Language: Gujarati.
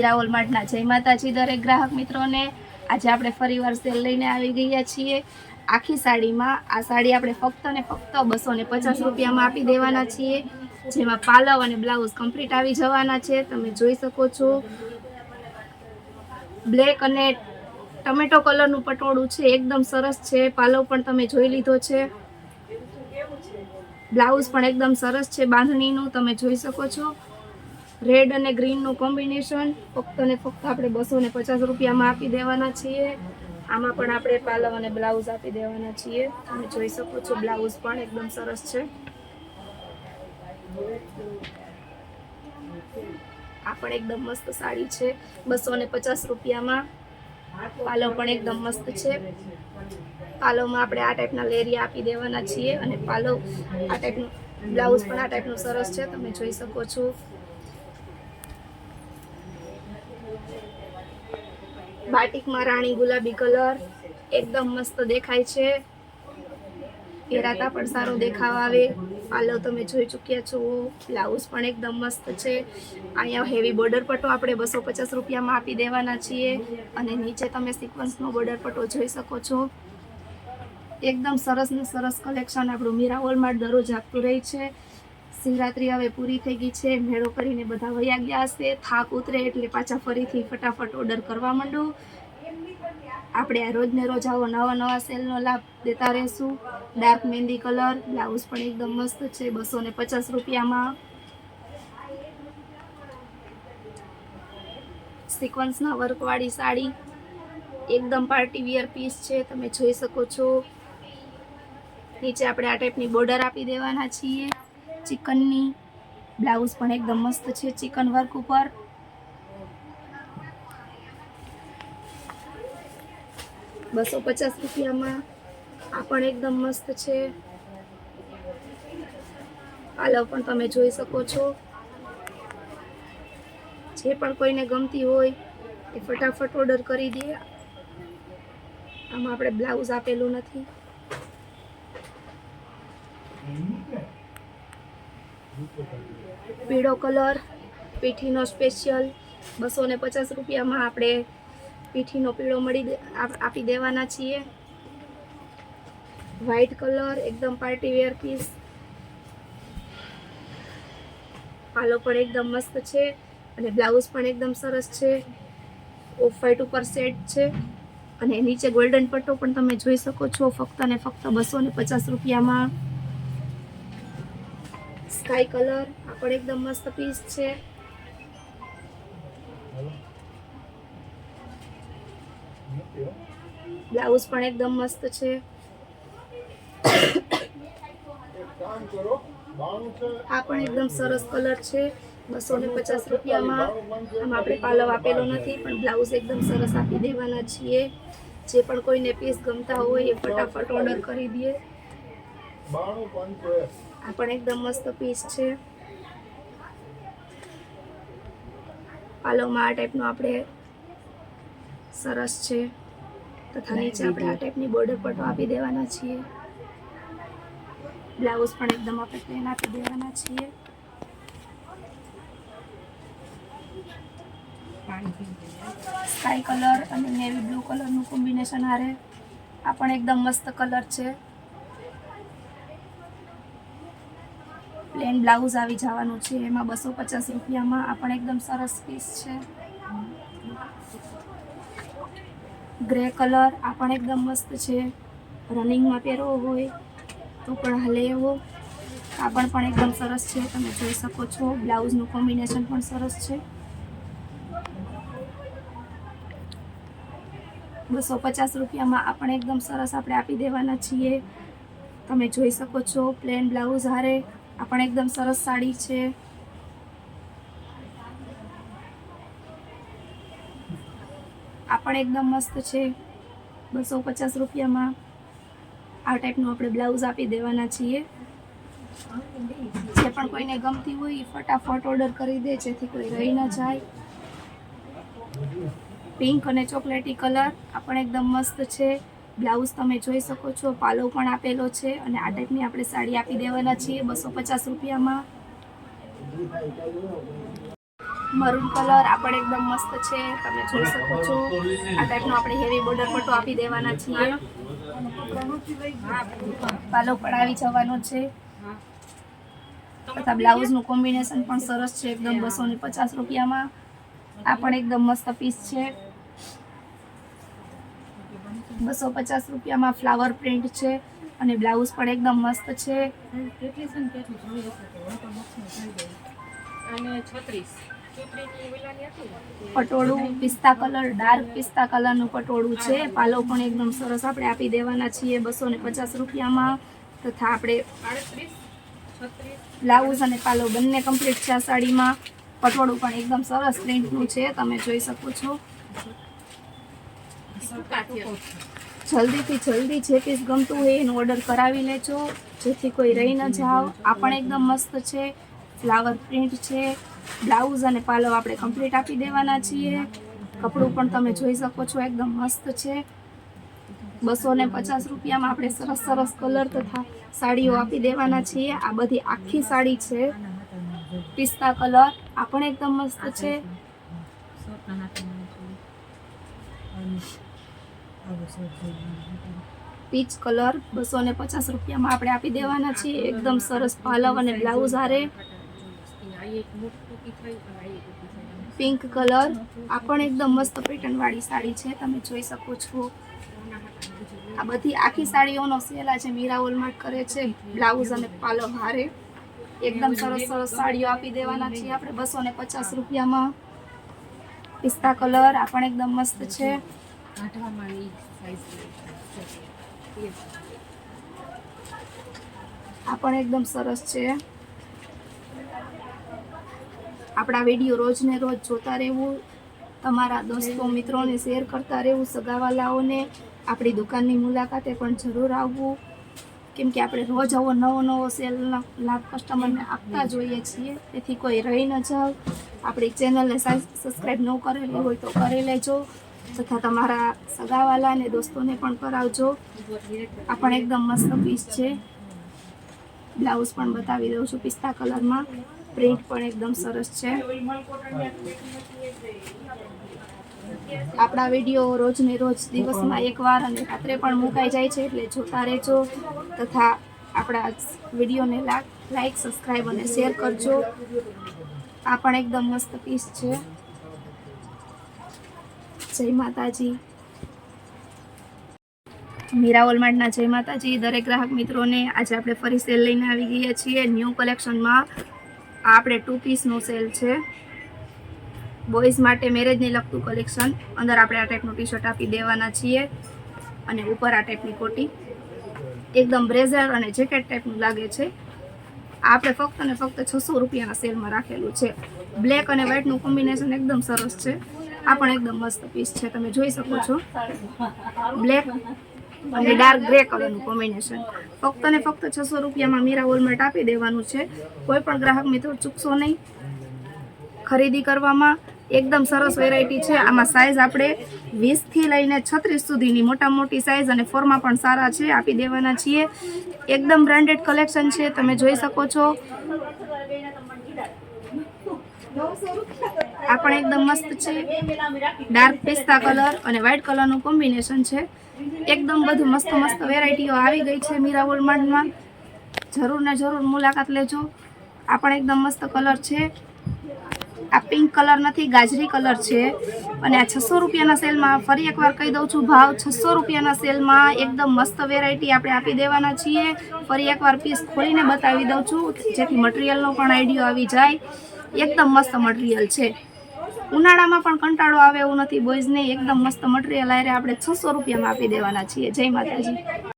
મીરા હોલમાર્ટના જય માતાજી દરેક ગ્રાહક મિત્રોને। આજે આપણે ફરીવાર સેલ લઈને આવી ગયા છીએ। આખી સાડીમાં આ સાડી આપણે ફક્ત ને ફક્ત 250 રૂપિયામાં આપી દેવાના છીએ, જેમાં પાલવ અને બ્લાઉઝ કમ્પ્લીટ આવી જવાના છે। તમે જોઈ શકો છો બ્લેક અને ટમેટો કલરનું પટોળું છે, એકદમ સરસ છે। પાલવ પણ તમે જોઈ લીધો છે, બ્લાઉઝ પણ એકદમ સરસ છે બાંધણીનું, તમે જોઈ શકો છો। રેડ અને ગ્રીનનું કોમ્બિનેશન ફક્ત ને ફક્ત આપણે 250 રૂપિયામાં આપી દેવાના છીએ। આમાં પણ આપણે પાલવ અને બ્લાઉઝ આપી દેવાના છીએ, તમે જોઈ શકો છો। બ્લાઉઝ પણ એકદમ સરસ છે। આ પણ એકદમ મસ્ત સાડી છે 250 રૂપિયામાં। પાલવ પણ એકદમ મસ્ત છે। પાલવમાં આપણે આ ટાઈપના લેરિયા આપી દેવાના છીએ અને પાલવ આ ટાઈપનું, બ્લાઉઝ પણ આ ટાઈપનું સરસ છે, તમે જોઈ શકો છો। બાટિકમાં રાણી ગુલાબી કલર એકદમ મસ્ત દેખાય છે, પહેરાતા પણ સારો દેખાવ આવે। પાલવ તમે જોઈ ચૂક્યા છો, બ્લાઉઝ પણ એકદમ મસ્ત છે। અહીંયા હેવી બોર્ડર પટ્ટો આપણે 250 રૂપિયામાં આપી દેવાના છીએ અને નીચે તમે સિક્વન્સનો બોર્ડર પટ્ટો જોઈ શકો છો। એકદમ સરસ ને સરસ કલેક્શન આપણું મીરા હોલમાર્ટ દરરોજ આપતું રહે છે। શિવરાત્રી હવે પૂરી થઈ ગઈ છે, મેળો કરીને બધા વયા ગયા હશે, થાક ઉતરે એટલે પાછા ફરીથી ફટાફટ ઓર્ડર કરવા માંડો। આપણે આ રોજ ને રોજ આવો નવા સેલનો લાભ દેતા રહેશું। ડાર્ક મહેંદી કલર, બ્લાઉઝ પણ એકદમ મસ્ત છે 250 રૂપિયામાં। સિક્વન્સના વર્કવાળી સાડી એકદમ પાર્ટી વિયર પીસ છે, તમે જોઈ શકો છો। નીચે આપણે આ ટાઈપની બોર્ડર આપી દેવાના છીએ ચિકનની, બ્લાઉઝ પણ એકદમ મસ્ત છે ચિકન વર્ક ઉપર। ₹250 રૂપિયામાં આ પણ એકદમ મસ્ત છે। પાલવ પણ તમે જોઈ શકો છો। જે પણ કોઈને ગમતી હોય એ ફટાફટ ઓર્ડર કરી દે। આમાં આપણે બ્લાઉઝ આપેલું નથી। પીળો કલર પીઠીનો સ્પેશિયલ 250 રૂપિયામાં આપણે પીઠીનો પીળો આપી દેવાના છીએ। વ્હાઈટ કલર એકદમ પાર્ટી વેર પીસ, પાલો પણ એકદમ મસ્ત છે અને બ્લાઉઝ પણ એકદમ સરસ છે। ઓફ વ્હાઈટ ઉપર સેટ છે અને નીચે ગોલ્ડન પટ્ટો પણ તમે જોઈ શકો છો, ફક્ત ને ફક્ત 250 રૂપિયામાં। સ્કાય કલર આ પણ એકદમ મસ્ત પીસ છે। બ્લાઉઝ પણ એકદમ મસ્ત છે। આ પણ એકદમ સરસ કલર છે 250 રૂપિયામાં। આમાં આપણે પાલવ આપેલો નથી પણ બ્લાઉઝ એકદમ સરસ આપી દેવાના છીએ। જે પણ કોઈને પીસ ગમતા હોય એ ફટાફટ ઓર્ડર કરી દે। આ પણ એકદમ મસ્ત પીસ છે। પાલવમાં આ ટાઈપનું આપણે સરસ છે તથા નીચે આપણે આ ટાઈપની બોર્ડર પટ્ટો આપી દેવાના છીએ। બ્લાઉઝ પણ એકદમ આપણે પ્લેન આપી દેવાના છીએ। સ્કાય કલર અને નેવી બ્લુ કલરનું કોમ્બિનેશન હારે આ પણ એકદમ મસ્ત કલર છે। પ્લેન બ્લાઉઝ આવી જવાનું છે એમાં 250 રૂપિયામાં। આ પણ એકદમ સરસ પીસ છે। ગ્રે કલર આ પણ એકદમ મસ્ત છે, રનિંગમાં પહેરવો હોય તો પણ હાલે એવો। કાપડ પણ એકદમ સરસ છે, તમે જોઈ શકો છો। બ્લાઉઝનું કોમ્બિનેશન પણ સરસ છે। 250 રૂપિયામાં આ પણ એકદમ સરસ આપણે આપી દેવાના છીએ, તમે જોઈ શકો છો। પ્લેન બ્લાઉઝ હારે આ પણ એકદમ સરસ સાડી છે। આ પણ એકદમ મસ્ત છે 250 રૂપિયામાં। આ ટાઈપનું આપણે બ્લાઉઝ આપી દેવાના છીએ। જે પણ કોઈને ગમતી હોય એ ફટાફટ ઓર્ડર કરી દે જેથી કોઈ રહી ન જાય। પિંક અને ચોકલેટી કલર આ પણ એકદમ મસ્ત છે। બ્લાઉઝ તમે જોઈ શકો છો, પાલવ પણ આપેલો છે અને આ ટાઈપની આપણે સાડી આપી દેવાના છીએ 250 રૂપિયામાં। મરૂન કલર આ પણ એકદમ મસ્ત છે, તમે જોઈ શકો છો. આ ટાઈપનો આપણે હેવી બોર્ડર પટ્ટો આપી દેવાના છીએ. પાલો પણ આવી જવાનો છે તથા બ્લાઉઝનું કોમ્બિનેશન પણ સરસ છે એકદમ 250 રૂપિયામાં. આ પણ એકદમ મસ્ત પીસ છે. 250 રૂપિયામાં ફ્લાવર પ્રિન્ટ છે અને બ્લાઉઝ પણ એકદમ મસ્ત છે. પટોળું પિસ્તા કલર, ડાર્ક પિસ્તા કલરનું પટોળું છે. પાલો પણ એકદમ સરસ આપણે આપી દેવાના છીએ 250 રૂપિયામાં. તથા આપણે બ્લાઉઝ અને પાલો બંને કમ્પ્લીટ છે આ સાડીમાં. પટોળું પણ એકદમ સરસ પ્રિન્ટનું છે, તમે જોઈ શકો છો. જલ્દીથી જલ્દી જે પીસ ગમતું હોય એનો ઓર્ડર કરાવી લેજો, જેથી કોઈ રહી ન જાવ. આ પણ એકદમ મસ્ત છે, ફ્લાવર પ્રિન્ટ છે. બ્લાઉઝ અને પાલો આપણે કમ્પ્લીટ આપી દેવાના છીએ. કપડું પણ તમે જોઈ શકો છો એકદમ મસ્ત છે. 250 રૂપિયામાં આપણે સરસ સરસ કલર તથા સાડીઓ આપી દેવાના છીએ. આ બધી આખી સાડી છે પિસ્તા કલર, આ પણ એકદમ મસ્ત છે. પીચ કલર 250 રૂપિયામાં આપણે આપી દેવાના છીએ. એકદમ સરસ પાલવ અને બ્લાઉઝ હારે. પિંક કલર, આ પણ એકદમ મસ્ત પેટર્ન વાળી સાડી છે, તમે જોઈ શકો છો. આ બધી આખી સાડીઓનો સેલ આજે મીરા હોલમાર્ટ કરે છે બ્લાઉઝ અને પાલવ હારે. એકદમ સરસ સરસ સાડીઓ આપી દેવાના છીએ આપણે 250 રૂપિયામાં. પિસ્તા કલર, આ પણ એકદમ મસ્ત છે. આ પણ એકદમ સરસ છે. આપણા વિડીયો રોજ ને રોજ જોતા રહેવું, તમારા દોસ્તો મિત્રોને શેર કરતા રહેવું, સગાવાલાઓને આપણી દુકાનની મુલાકાતે પણ જરૂર આવવું, કેમ કે આપણે રોજ આવો નવો સેલનો લાભ કસ્ટમરને આપતા જોઈએ છીએ. તેથી કોઈ રહી ન જાવ. આપણી ચેનલને સબસ્ક્રાઈબ ન કરેલી હોય તો કરી લેજો, તથા તમારા સગાવાલા અને દોસ્તોને પણ કરાવજો. આ પણ એકદમ મસ્ત પીસ છે. બ્લાઉઝ પણ બતાવી દઉં છું પિસ્તા કલરમાં. પ્રિન્ટ પણ એકદમ સરસ છે. આપણા વિડીયો રોજ ને રોજ દિવસમાં એકવાર અને રાત્રે પણ મુકાઈ જાય છે, એટલે જોતા રહેજો. તથા આપણા વિડીયોને લાઈક, સબસ્ક્રાઈબ અને શેર કરજો. આ પણ એકદમ મસ્ત પીસ છે. જય માતાજી. મીરા હોલમાર્ટના જય માતાજી. દરેક ગ્રાહક મિત્રોને આજે આપણે ફરી સેલ લઈને આવી ગયા છીએ ન્યૂ કલેક્શનમાં. આપણે 2 પીસનો સેલ છે. બોયઝ માટે મેરેજને લગતું કલેક્શન. અંદર આપણે આ ટાઈપનું ટી શર્ટ આપી દેવાના છીએ અને ઉપર આ ટાઈપની કોટી. એકદમ બ્લેઝર અને જેકેટ ટાઈપનું લાગે છે. આપણે ફક્ત ને ફક્ત 600 રૂપિયાના સેલમાં રાખેલું છે. બ્લેક અને વ્હાઈટનું કોમ્બિનેશન એકદમ સરસ છે. આ પણ એકદમ મસ્ત પીસ છે, તમે જોઈ શકો છો. બ્લેક અને ડાર્ક ગ્રે કલરનું કોમ્બિનેશન. ફક્ત ને ફક્ત 600 રૂપિયામાં મીરા હોલમાર્ટ આપી દેવાનું છે. કોઈ પણ ગ્રાહક મિત્રો ચૂકશો નહીં ખરીદી કરવામાં. એકદમ સરસ વેરાયટી છે. આમાં સાઇઝ આપણે 20 થી લઈને 36 સુધીની મોટી સાઇઝ અને ફોરમાં પણ સારા છે આપી દેવાના છીએ. એકદમ બ્રાન્ડેડ કલેક્શન છે, તમે જોઈ શકો છો. આ પણ એકદમ મસ્ત છે. ડાર્ક પિસ્તા કલર અને વ્હાઈટ કલરનું કોમ્બિનેશન છે. એકદમ બધું મસ્ત વેરાયટીઓ આવી ગઈ છે મીરા હોલમાર્ટમાં. જરૂર ને જરૂર મુલાકાત લેજો. આ પણ એકદમ મસ્ત કલર છે. આ પિંક કલર નથી, ગાજરી કલર છે. અને આ 600 રૂપિયાના સેલમાં, ફરી એકવાર કહી દઉં છું ભાવ, 600 રૂપિયાના સેલમાં એકદમ મસ્ત વેરાયટી આપણે આપી દેવાના છીએ. ફરી એકવાર પીસ ખોલીને બતાવી દઉં છું, જેથી મટીરિયલનો પણ આઈડિયો આવી જાય. એકદમ મસ્ત મટીરિયલ છે. ઉનાળામાં પણ કંટાળો આવે એવું નથી બોયઝને. એકદમ મસ્ત મટીરિયલ આરે આપણે 600 રૂપિયામાં આપી દેવાના છીએ. જય માતાજી.